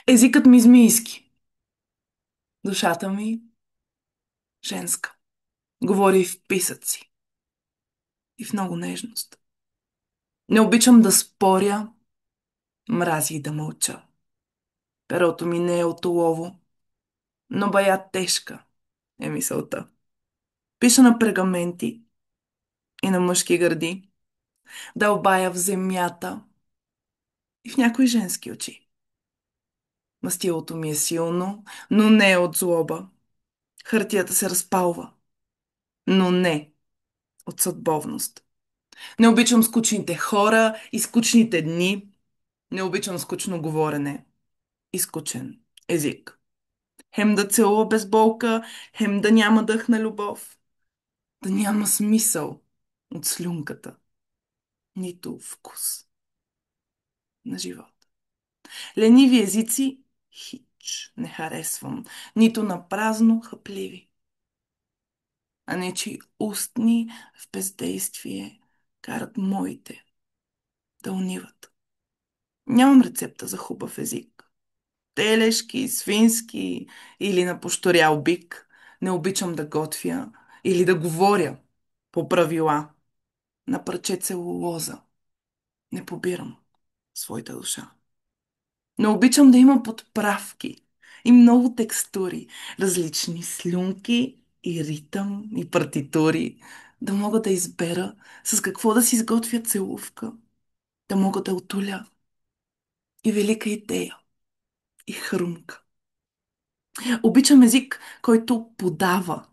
Езикът ми змийски, душата ми женска. Говори в писъци и в много нежност. Не обичам да споря, мрази и да мълча. Перото ми не е от олово, но бая тежка е мисълта. Пиша на пергаменти и на мъжки гърди, дълбая в земята и в някои женски очи. Мастилото ми е силно, но не е от злоба. Хартията се разпалва, но не от съдбовност. Не обичам скучните хора и скучните дни. Не обичам скучно говорене и скучен език. Хем да целува без болка, хем да няма дъх на любов. Да няма смисъл от слюнката, нито вкус на живот. Лениви езици хич не харесвам, нито на празно хъпливи, а не че устни в бездействие карат моите да униват. Нямам рецепта за хубав език. Телешки, свински или на пощорял бик. Не обичам да готвя или да говоря по правила. На парче целулоза не побирам своята душа. Не обичам да има подправки и много текстури, различни слюнки и ритъм и партитури, да мога да избера с какво да си изготвя целувка, да мога да отуля и велика идея и хрумка. Обичам език, който подава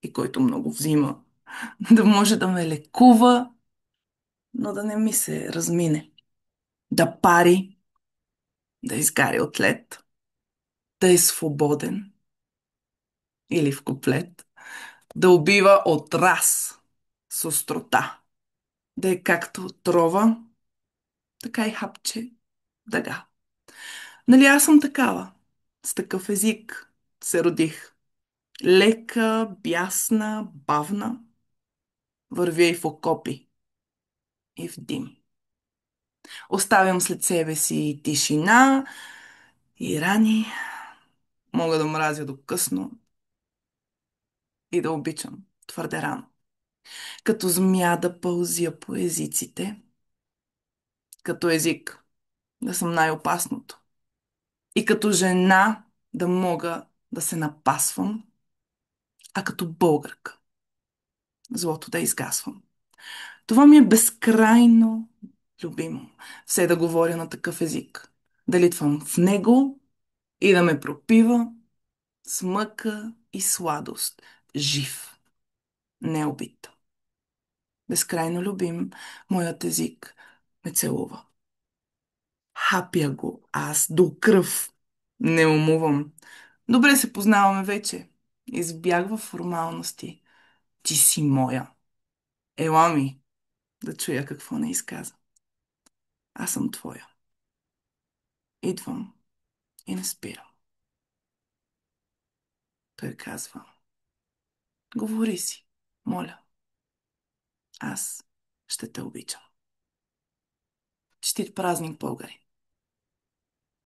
и който много взима, да може да ме лекува, но да не ми се размине, да пари, да изгаря от лед, да е свободен или в куплет, да убива от раз с острота, да е както трова, така и хапче дъга. Нали аз съм такава, с такъв език се родих. Лека, бясна, бавна, вървя и в окопи, и в дим. Оставям след себе си тишина и рани. Мога да мразя до късно и да обичам твърде рано. Като змия да пълзя по езиците, като език да съм най-опасното. И като жена да мога да се напасвам, а като българка злото да изгасвам. Това ми е безкрайно любимо. Все да говоря на такъв език. Да литвам в него и да ме пропива с мъка и сладост. Жив, не убит. Безкрайно любим, моят език ме целува. Хапя го аз до кръв. Не умувам. Добре се познаваме вече. Избягва формалности. Ти си моя. Ела ми да чуя какво не изказа. Аз съм твоя. Идвам и не спирам. Той казва, говори си, моля. Аз ще те обичам. Честит празник, българи!